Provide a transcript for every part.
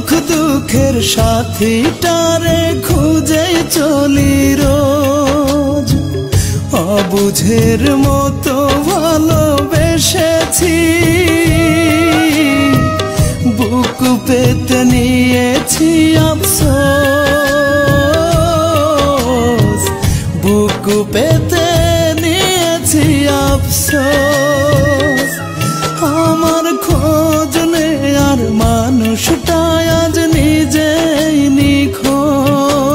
সুখ দুঃখের সাথীটারে খুঁজে চলি রোজ। অবুঝের মতো ভালোবেসেছি, বুক পেতে নিয়েছি আফসোস, বুক পেতে নিয়েছি আফসোস। আমার খোঁজ নেয়ার মানুষটা আজ নিজেই নিখোঁজ।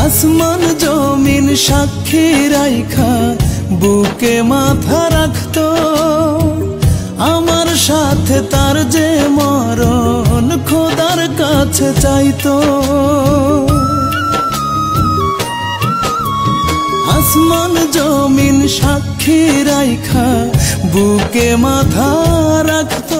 আসমান জমিন সাক্ষী রাইখা বুকে মাথা রাখতো, আমার সাথে তার যে মরণ খোদার কাছে চাইতো। আসমান জমিন সাক্ষী রাইখা বুকে মাথা রাখতো,